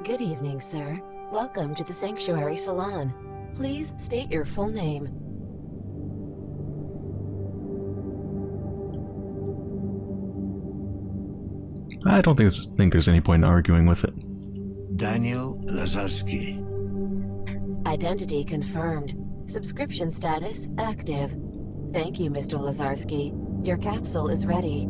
Good evening, sir. Welcome to the Sanctuary Salon. Please state your full name. I don't think there's any point in arguing with it. Daniel Lazarski. Identity confirmed. Subscription status active. Thank you, Mr. Lazarski. Your capsule is ready.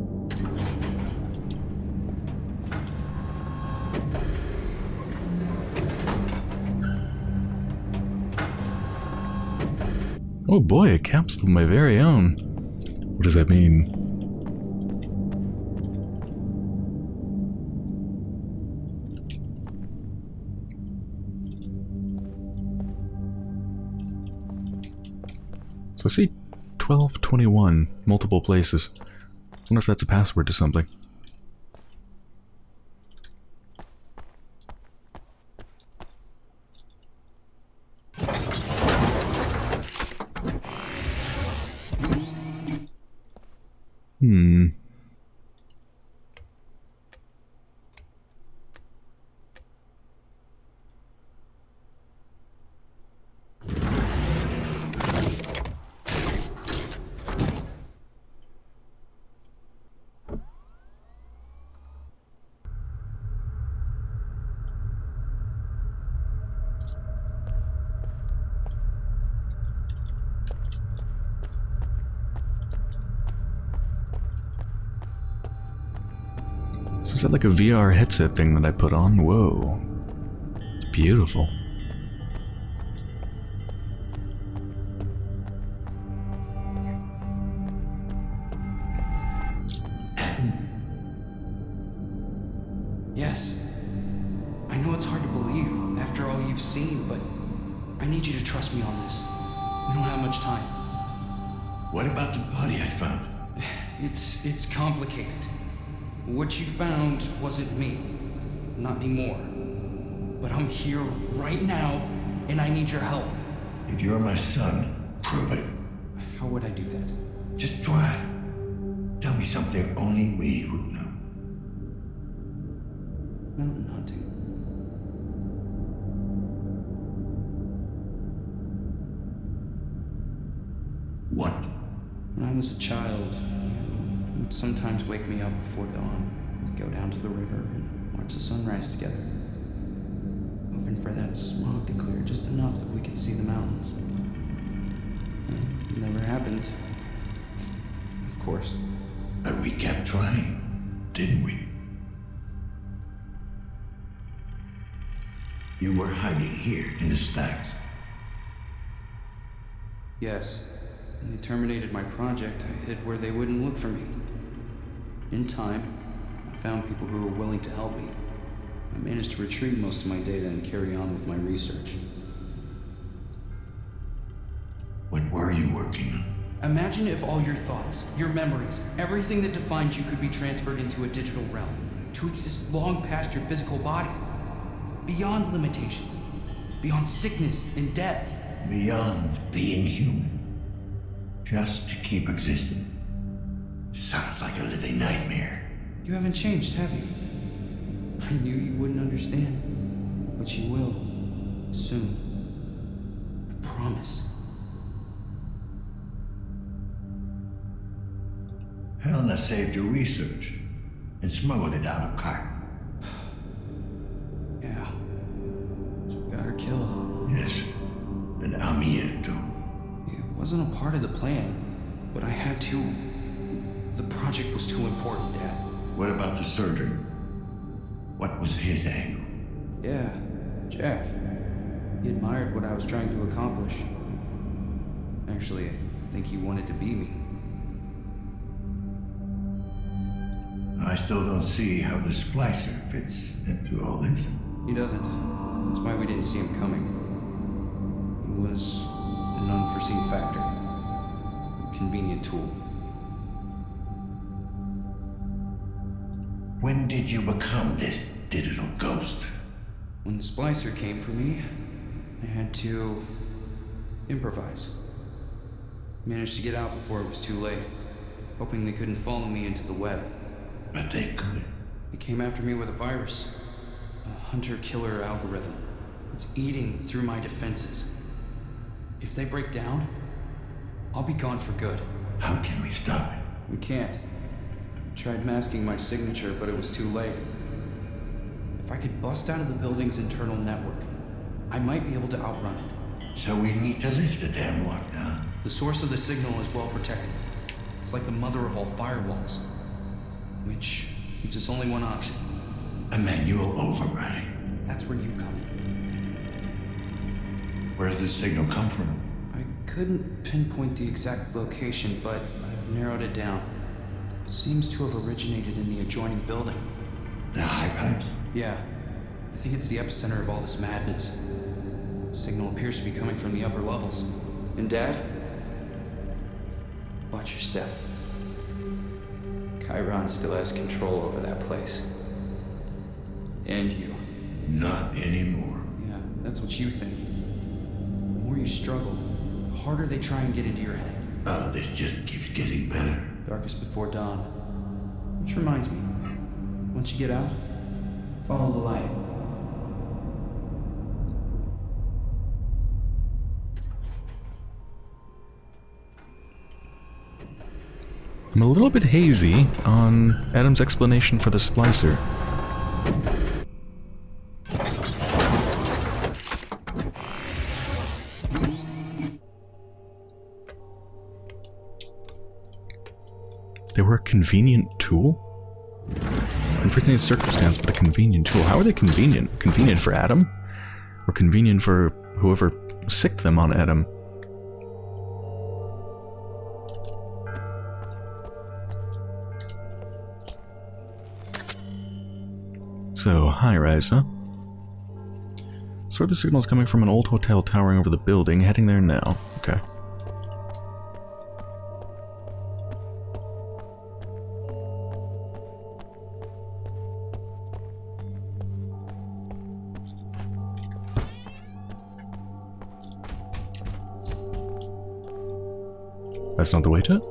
Oh boy, a capsule of my very own. What does that mean? So I see 1221, multiple places. I wonder if that's a password to something. So is that like a VR headset thing that I put on? Whoa. It's beautiful. Yes. I know it's hard to believe after all you've seen, but I need you to trust me on this. We don't have much time. What about the body I found? It's complicated. What you found wasn't me. Not anymore. But I'm here right now, and I need your help. If you're my son, prove it. How would I do that? Just try. Tell me something only we would know. Mountain hunting. What? When I was a child, you would sometimes wake me up before dawn. We'd go down to the river and watch the sunrise together. Hoping for that smog to clear just enough that we could see the mountains. It never happened. Of course. But we kept trying, didn't we? You were hiding here in the stacks. Yes. When they terminated my project, I hid where they wouldn't look for me. In time, I found people who were willing to help me. I managed to retrieve most of my data and carry on with my research. What were you working on? Imagine if all your thoughts, your memories, everything that defines you could be transferred into a digital realm, to exist long past your physical body. Beyond limitations, beyond sickness and death. Beyond being human. Just to keep existing. Sounds like a living nightmare. You haven't changed, have you? I knew you wouldn't understand, but you will. Soon. I promise. Helena saved your research and smuggled it out of cargo. Yeah. So we got her killed. Yes, and I'm here too. It wasn't a part of the plan, but I had to. The project was too important, Dad. What about the surgeon? What was his angle? Yeah, Jack. He admired what I was trying to accomplish. Actually, I think he wanted to be me. I still don't see how the splicer fits into all this. He doesn't. That's why we didn't see him coming. He was an unforeseen factor. A convenient tool. When did you become this digital ghost? When the splicer came for me, I had to improvise. Managed to get out before it was too late. hoping they couldn't follow me into the web. But they could. They came after me with a virus. A hunter-killer algorithm. It's eating through my defenses. If they break down, I'll be gone for good. How can we stop it? We can't. Tried masking my signature, but it was too late. If I could bust out of the building's internal network, I might be able to outrun it. So we need to lift the damn lockdown. The source of the signal is well protected. It's like the mother of all firewalls. Which leaves us only one option. A manual override. That's where you come in. Where does the signal come from? I couldn't pinpoint the exact location, but I've narrowed it down. Seems to have originated in the adjoining building. The high-rise? Yeah, I think it's the epicenter of all this madness. Signal appears to be coming from the upper levels. And Dad? Watch your step. Chiron still has control over that place. And you. Not anymore. Yeah, that's what you think. The more you struggle, the harder they try and get into your head. Oh, this just keeps getting better. Darkest before dawn. Which reminds me, once you get out, follow the light. I'm a little bit hazy on Adam's explanation for the splicer. They were a convenient tool? Unforeseen circumstance, but a convenient tool. How are they convenient? Convenient for Adam? Or convenient for whoever sicked them on Adam? So, high-rise, huh? So the signal's coming from an old hotel towering over the building, heading there now. Okay. That's not the way to it?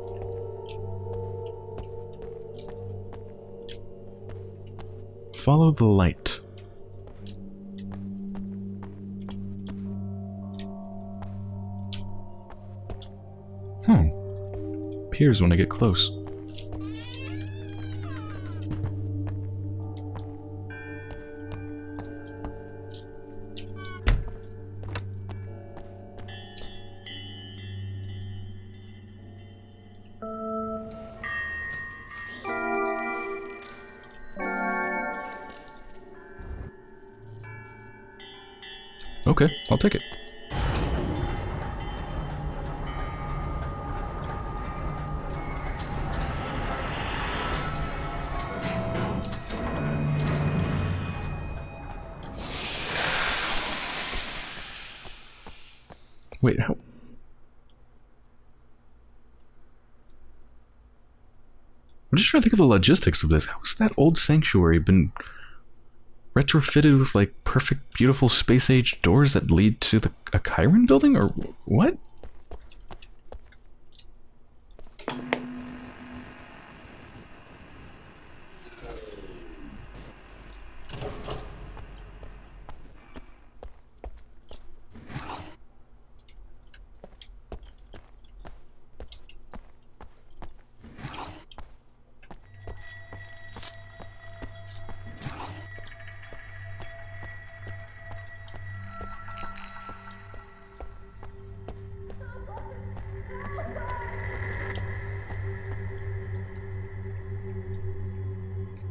Follow the light. Appears when I get close. Okay, I'll take it. Wait, how? I'm just trying to think of the logistics of this. How has that old sanctuary been retrofitted with, like, perfect, beautiful space-age doors that lead to a Chiron building, or what?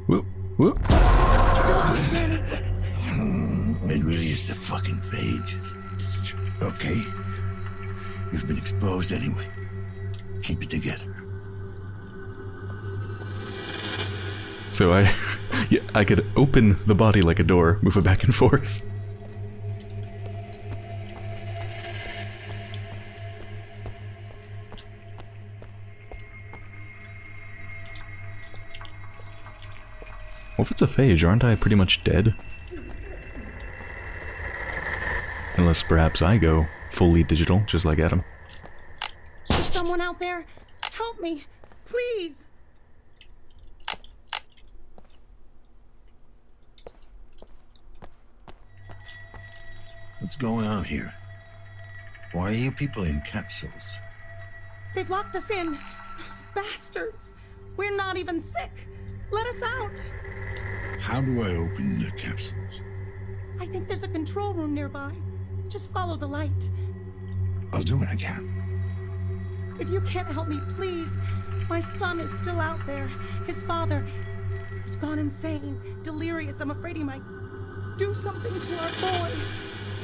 Whoop, whoop. It really is the fucking phage. Okay. You've been exposed anyway. Keep it together. So yeah, I could open the body like a door, move it back and forth. Well, if it's a phage, aren't I pretty much dead? Unless perhaps I go fully digital, just like Adam. Is someone out there? Help me! Please! What's going on here? Why are you people in capsules? They've locked us in. Those bastards. We're not even sick. Let us out. How do I open the capsules? I think there's a control room nearby. Just follow the light. I'll do what I can. If you can't help me, please. My son is still out there. His father, he's gone insane, delirious. I'm afraid he might do something to our boy.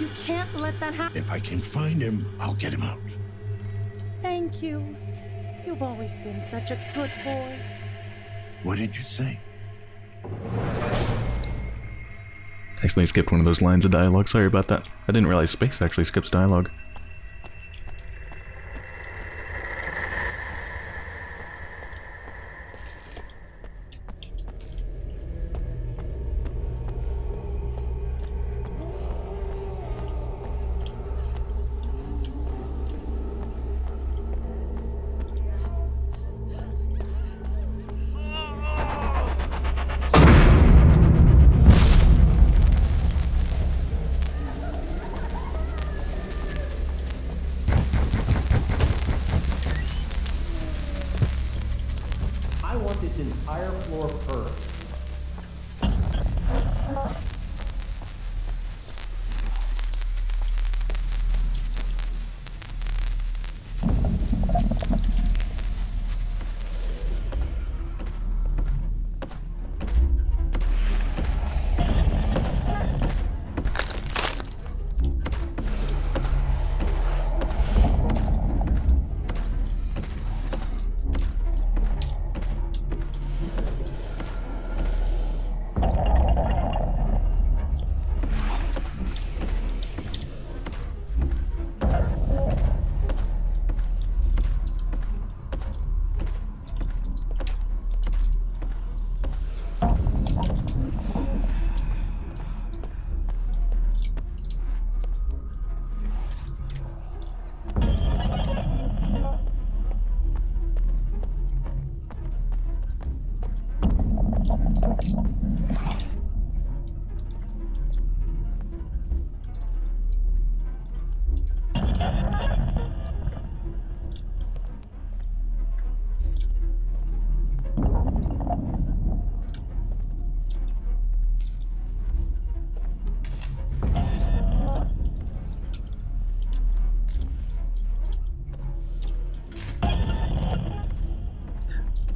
You can't let that happen. If I can find him, I'll get him out. Thank you. You've always been such a good boy. What did you say? Accidentally skipped one of those lines of dialogue. Sorry about that. I didn't realize space actually skips dialogue. I want this entire floor purged.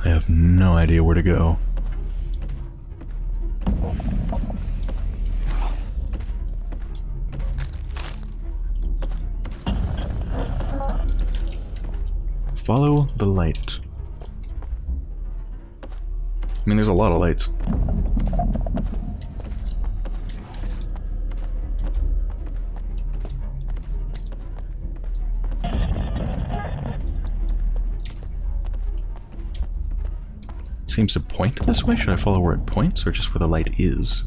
I have no idea where to go. Follow the light. I mean, there's a lot of lights. Seems to point this way. Should I follow where it points, or just where the light is?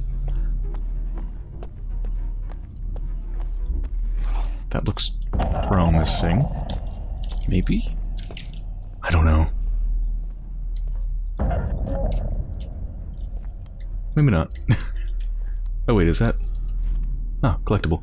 That looks promising. Maybe? I don't know. Maybe not. Oh wait, is that... Oh, collectible.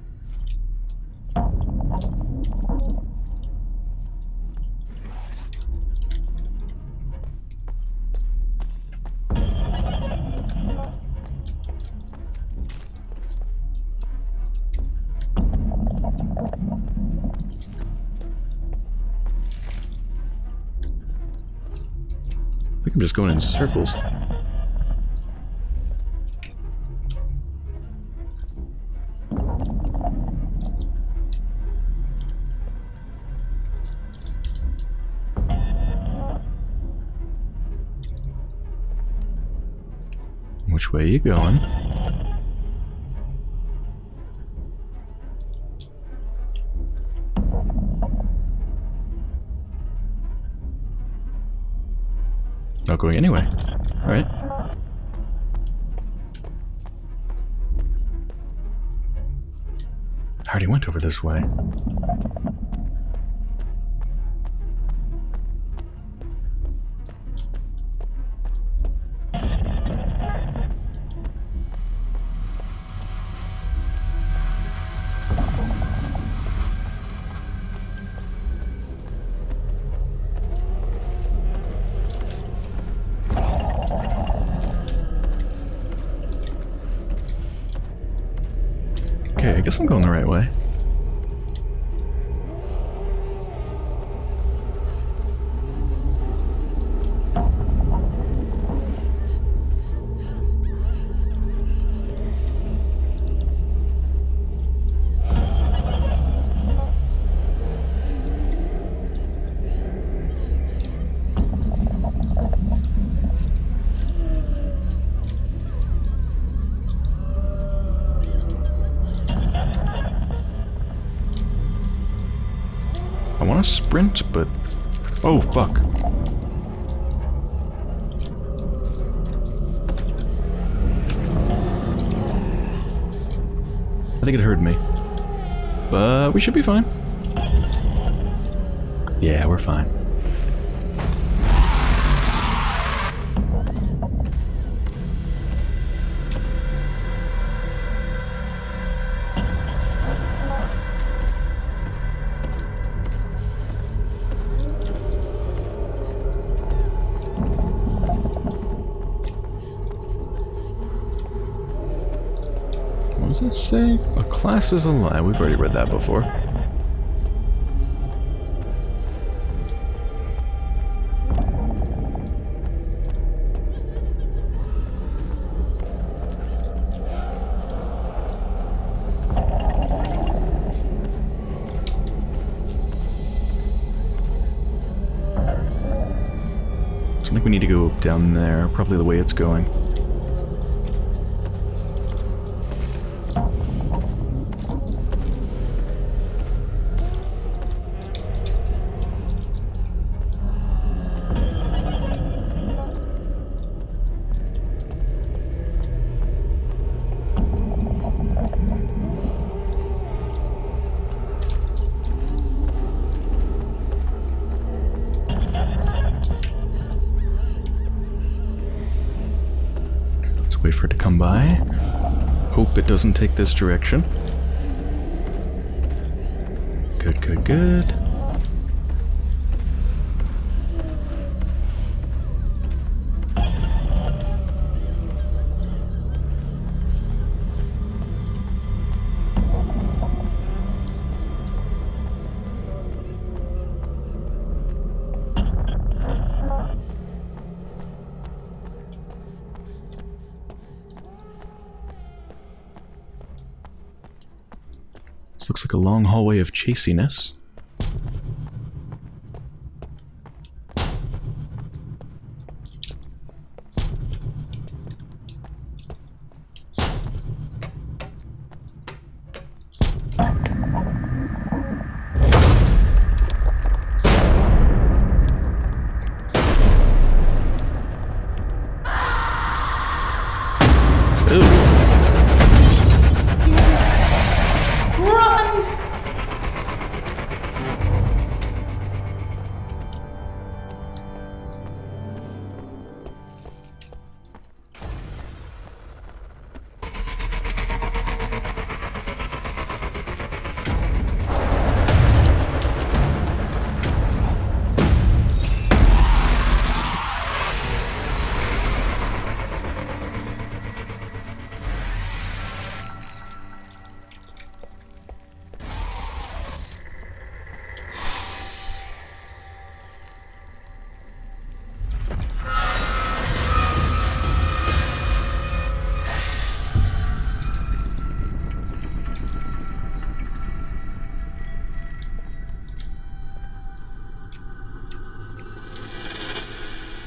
I think I'm just going in circles. Which way are you going? Not going anyway. Alright. I already went over this way. guess I'm going the right way. I want to sprint, but... Oh, fuck. I think it heard me. But we should be fine. Yeah, we're fine. What does it say? A class is a lie. We've already read that before. I think we need to go down there, probably the way it's going. Wait for it to come by. Hope it doesn't take this direction. Good, good, good. This looks like a long hallway of chasiness.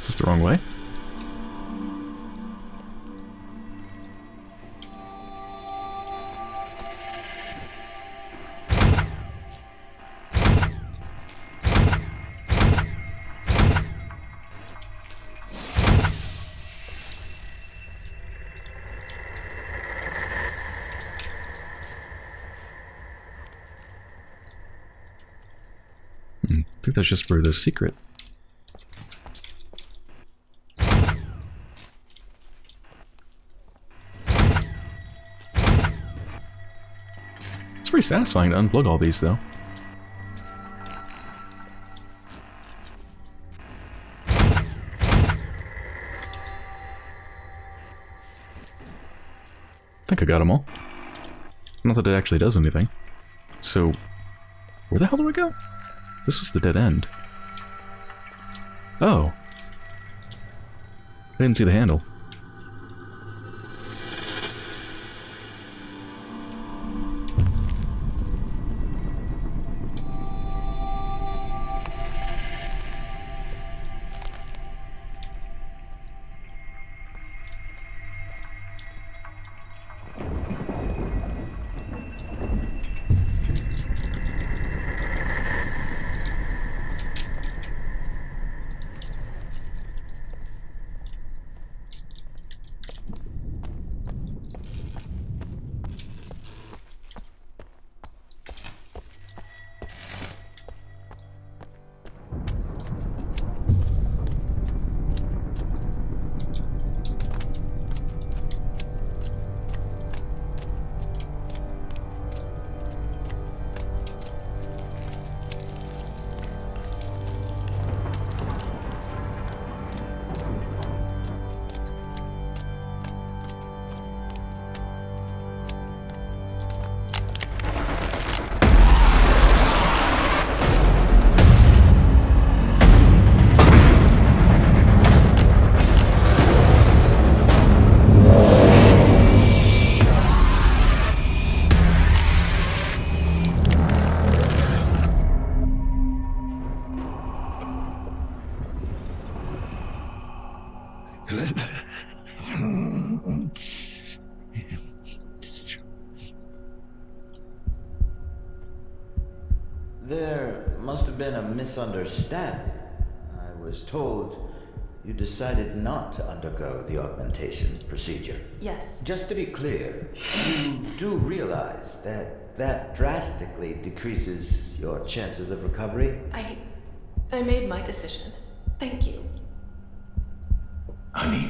Is this the wrong way? I think that's just for the secret. It's pretty satisfying to unplug all these, though. I think I got them all. Not that it actually does anything. So, where the hell do I go? This was the dead end. Oh. I didn't see the handle. There must have been a misunderstanding. I was told you decided not to undergo the augmentation procedure. Yes. Just to be clear, you do realize that that drastically decreases your chances of recovery? I made my decision. Thank you. Honey,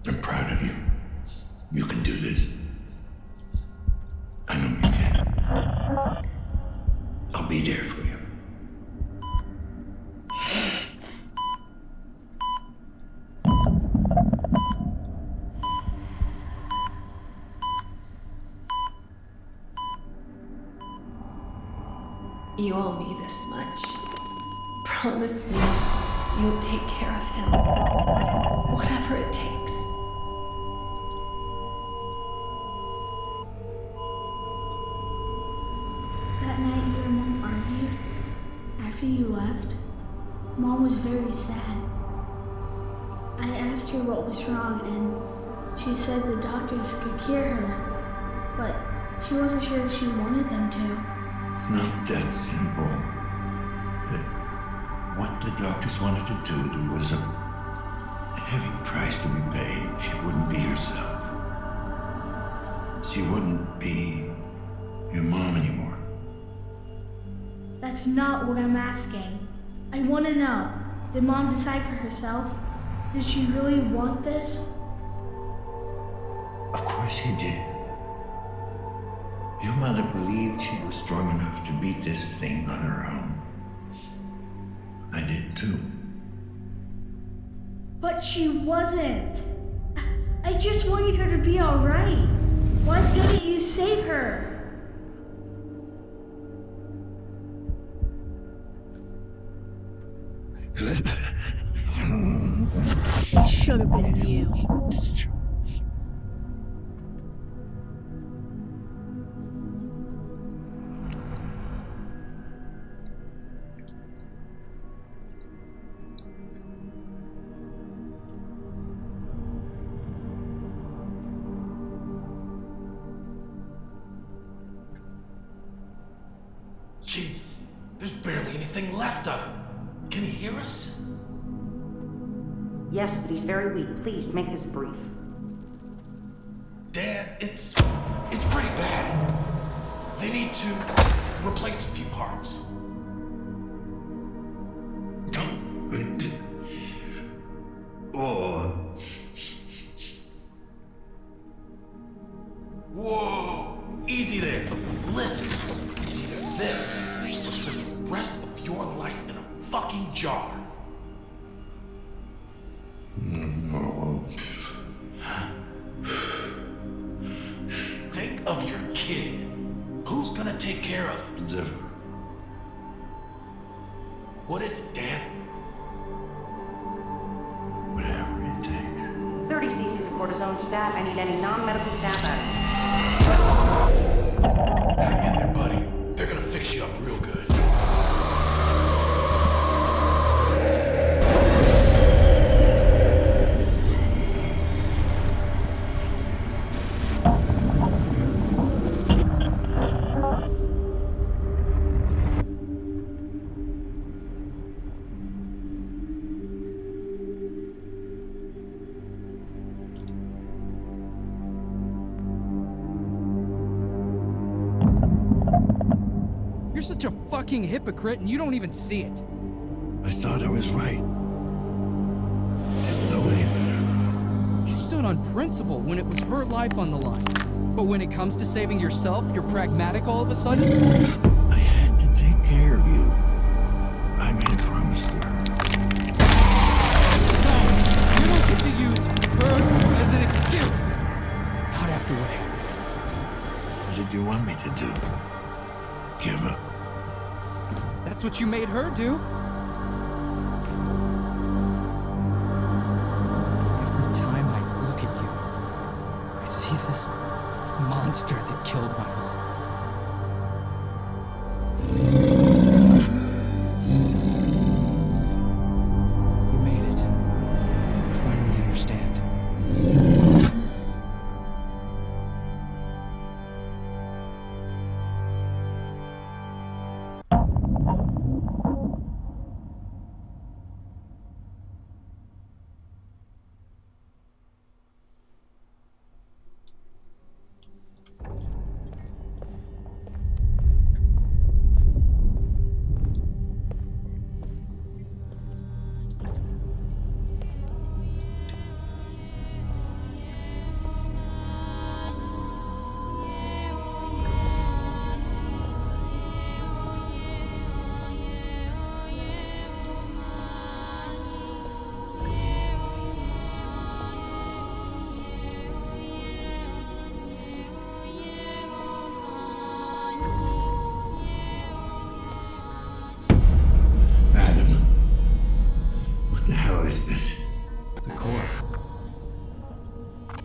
I'm proud of you. You can do this. I know you can. I'll be there for you. You owe me this much. Promise me you'll take care of him. Whatever it takes. That night you and Mom argued, after you left, Mom was very sad. I asked her what was wrong and she said the doctors could cure her, but she wasn't sure if she wanted them to. It's not that simple. What the doctors wanted to do, there was a heavy price to be paid. She wouldn't be herself. She wouldn't be your mom anymore. That's not what I'm asking. I want to know, did Mom decide for herself? Did she really want this? Of course she did. Your mother believed she was strong enough to beat this thing on her own. I did too. But she wasn't. I just wanted her to be alright. Why didn't you save her? It should have been you. Jesus, there's barely anything left of him. Can he hear us? Yes, but he's very weak. Please, make this brief. Dad, it's pretty bad. They need to replace a few parts. Oh. Whoa, easy there. Listen, it's either this or spend the rest of your life in a fucking jar. No. Think of your kid. What is it, Dan? Whatever it takes. 30 cc's of cortisone stat. I need any non-medical staff out. Hang in there, buddy. They're gonna fix you up real good. You're such a fucking hypocrite and you don't even see it. I thought I was right. Didn't know any better. You stood on principle when it was her life on the line. But when it comes to saving yourself, you're pragmatic all of a sudden? I had to take care of you. I made a promise to her. No, you don't get to use her as an excuse. Not after what happened. What did you want me to do? Give up? That's what you made her do. Every time I look at you, I see this monster that killed my mom. You made it. You finally understand.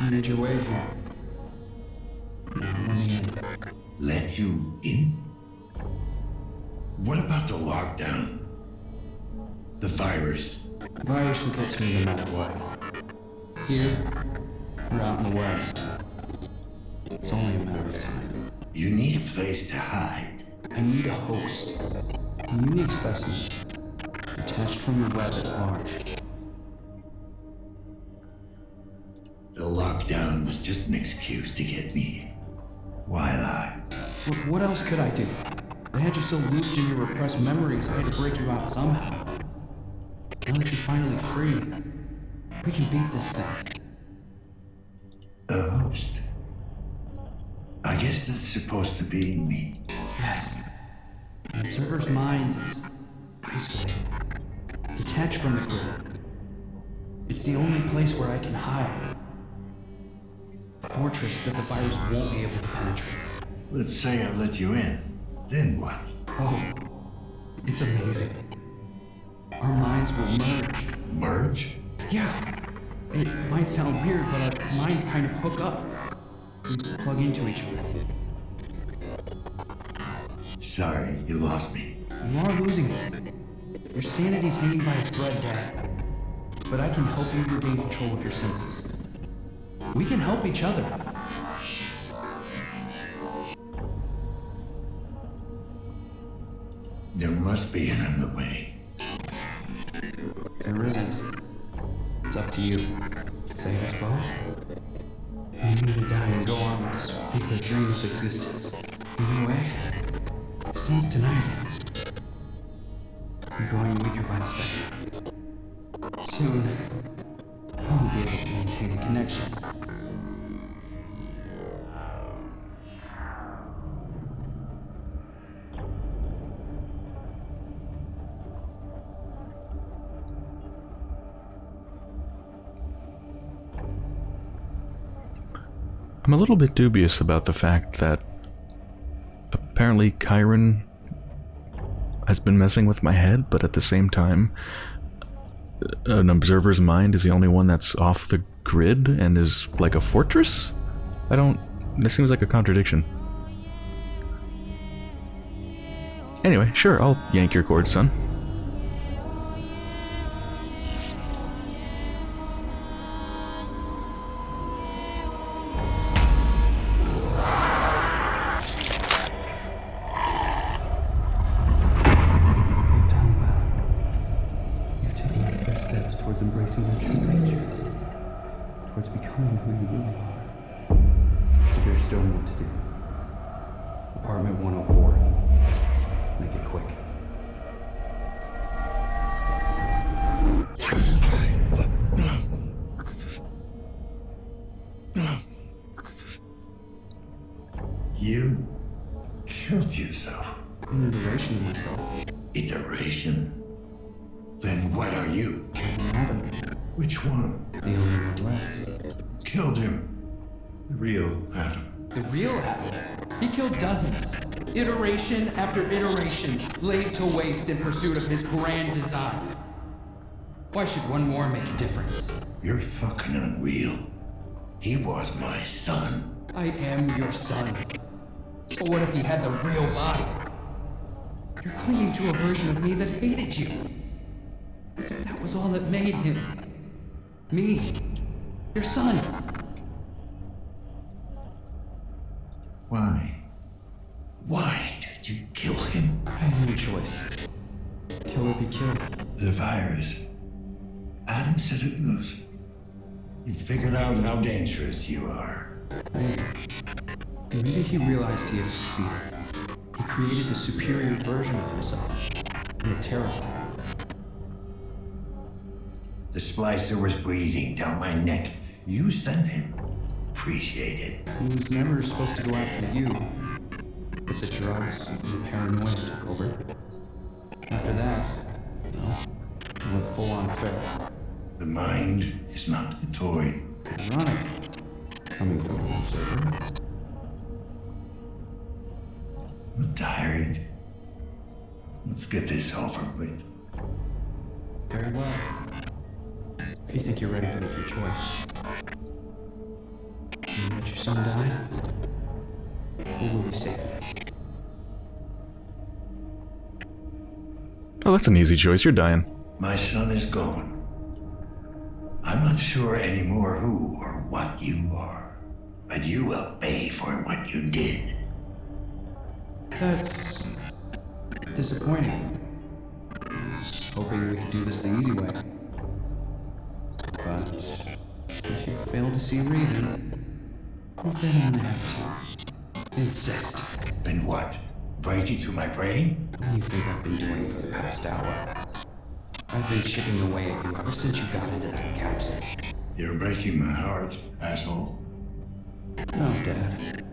Made your way here. Now let me in. Let you in? What about the lockdown? The virus? The virus will get to me no matter what. Here, or out in the web. It's only a matter of time. You need a place to hide. I need a host. A unique specimen. Detached from the web at large. The lockdown was just an excuse to get me. Why lie? What else could I do? I had you so looped in your repressed memories, I had to break you out somehow. Now that you're finally free, we can beat this thing. A host? I guess that's supposed to be me. Yes. An observer's mind is isolated, detached from the grid. It's the only place where I can hide. A fortress that the virus won't be able to penetrate. Let's say I let you in. Then what? Oh, it's amazing. Our minds will merge. Merge? Yeah. It might sound weird, but our minds kind of hook up. We plug into each other. Sorry, you lost me. You are losing it. Your sanity's hanging by a thread, Dad. But I can help you regain control of your senses. We can help each other. There must be another way. There isn't. It's up to you. Save us both? You need me to die and go on with this fever dream of existence. Either way, since tonight, I'm growing weaker by the second. Soon, I won't be able to maintain a connection. I'm a little bit dubious about the fact that apparently Chiron has been messing with my head, but at the same time, an observer's mind is the only one that's off the grid and is like a fortress? This seems like a contradiction. Anyway, sure, I'll yank your cord, son. Towards embracing your true nature, towards becoming who you really are. But there's still more to do. Apartment 104. Make it quick. You killed yourself. An iteration of myself. Iteration? Then what are you? Adam. Which one? The only one left. Killed him. The real Adam. The real Adam? He killed dozens. Iteration after iteration, laid to waste in pursuit of his grand design. Why should one more make a difference? You're fucking unreal. He was my son. I am your son. So what if he had the real body? You're clinging to a version of me that hated you. As if that was all that made him. Me. Your son. Why? Why did you kill him? I had no choice. Kill or be killed. The virus. Adam set it loose. You figured out how dangerous you are. Maybe. And maybe he realized he had succeeded. He created the superior version of himself. And it terrified him. The splicer was breathing down my neck. You sent him. Appreciate it. He was never supposed to go after you. But the drugs and the paranoia took over. After that, well, he went full on feral. The mind is not a toy. Ironic, coming from an observer. I'm tired. Let's get this over with. Very well. If you think you're ready to make your choice. Will you let your son die? Or will you save him? Oh, that's an easy choice. You're dying. My son is gone. I'm not sure anymore who or what you are, but you will pay for what you did. That's disappointing. I was hoping we could do this the easy way. But since you failed to see reason, I'm afraid I'm gonna have to insist. Then what? Break into my brain? What do you think I've been doing for the past hour? I've been chipping away at you ever since you got into that capsule. You're breaking my heart, asshole. No, Dad.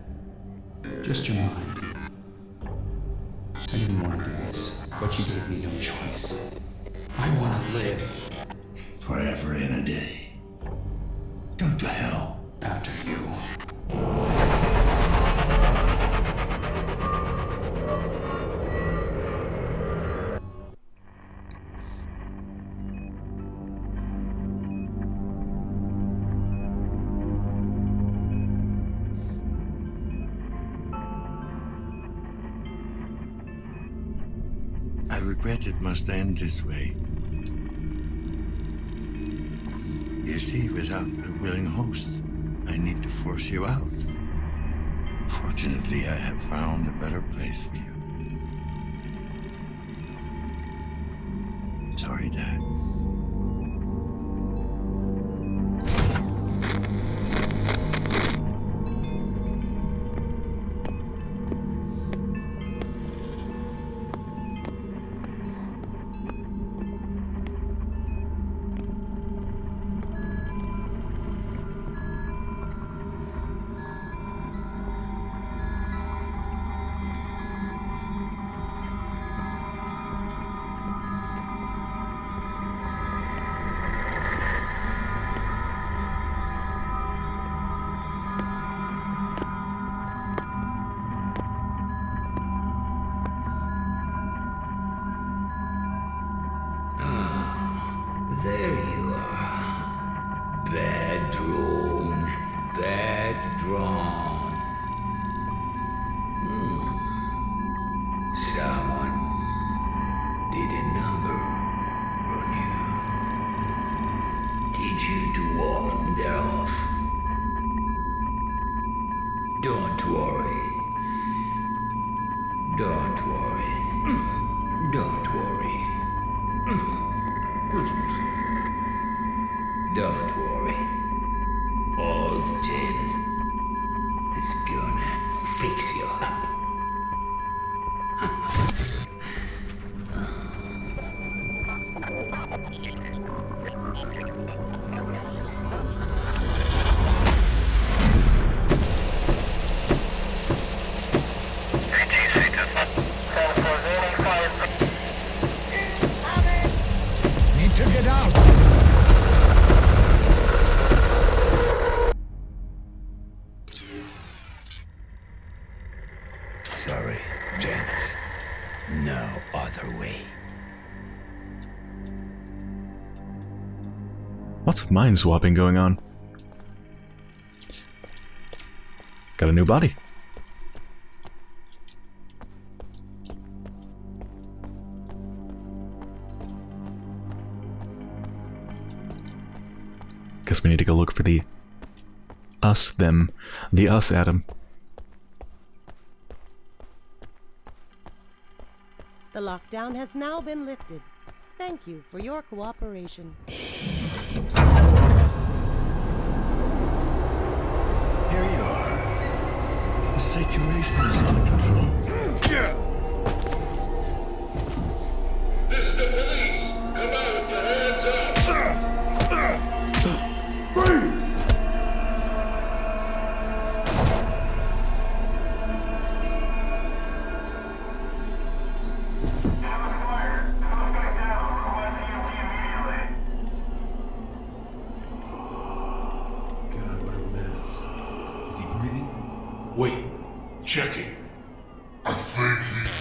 Just your mind. I didn't want to do this, but you gave me no choice. I want to live. Forever and a day. Go to hell. After you. I regret it must end this way. You see, without a willing host, I need to force you out. Fortunately, I have found a better place for you. Sorry, Dad. other way. Lots of mind swapping going on. Got a new body. Guess we need to go look for the us, them. The us, Adam. The lockdown has now been lifted. Thank you for your cooperation. Here you are. The situation is under control. Mr. Police, come out with your hands up. Freeze! Wait, checking. I think he...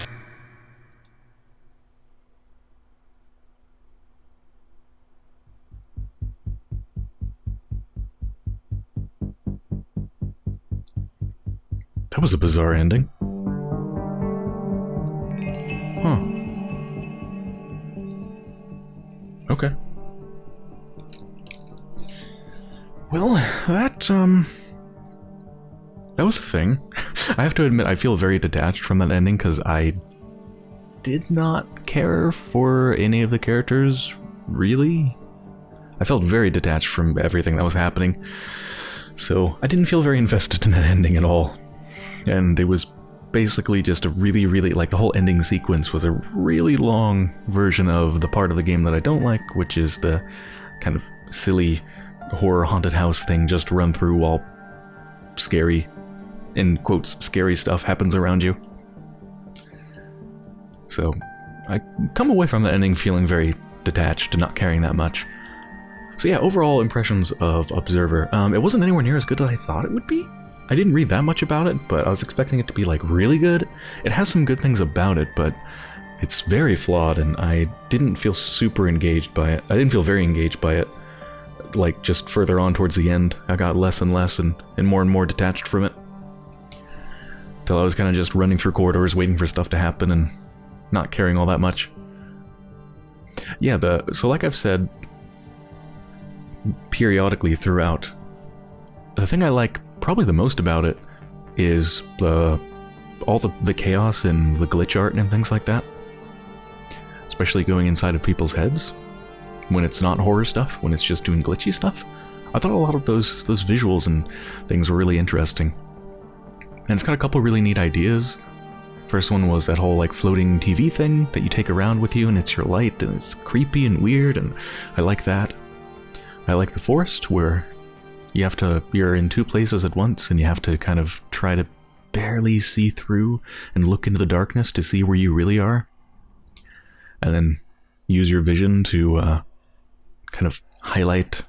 That was a bizarre ending. Huh. Okay. Well, that was a thing. I have to admit, I feel very detached from that ending because I did not care for any of the characters, really. I felt very detached from everything that was happening, so I didn't feel very invested in that ending at all. And it was basically just a really, like, the whole ending sequence was a really long version of the part of the game that I don't like, which is the kind of silly horror haunted house thing just run through while scary, in quotes, scary stuff happens around you. So I come away from the ending feeling very detached and not caring that much. So yeah, overall impressions of Observer. It wasn't anywhere near as good as I thought it would be. I didn't read that much about it, but I was expecting it to be like really good. It has some good things about it, but it's very flawed, and I didn't feel super engaged by it. I didn't feel very engaged by it. Like, just further on towards the end, I got less and less and more detached from it. Till I was kind of just running through corridors, waiting for stuff to happen, and not caring all that much. Yeah, so like I've said periodically throughout, the thing I like probably the most about it is all the chaos and the glitch art and things like that. Especially going inside of people's heads. When it's not horror stuff, when it's just doing glitchy stuff. I thought a lot of those visuals and things were really interesting. And it's got a couple really neat ideas. First one was that whole like floating TV thing that you take around with you and it's your light and it's creepy and weird, and I like that. I like the forest where you're in two places at once and you have to kind of try to barely see through and look into the darkness to see where you really are. And then use your vision to kind of highlight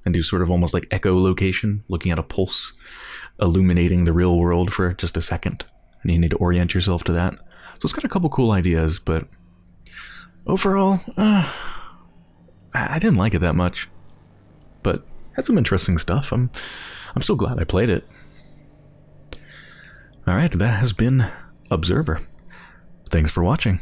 and do sort of almost like echolocation, looking at a pulse, illuminating the real world for just a second. And you need to orient yourself to that. So it's got a couple cool ideas, but overall, I didn't like it that much. But had some interesting stuff. I'm still glad I played it. Alright, that has been Observer. Thanks for watching.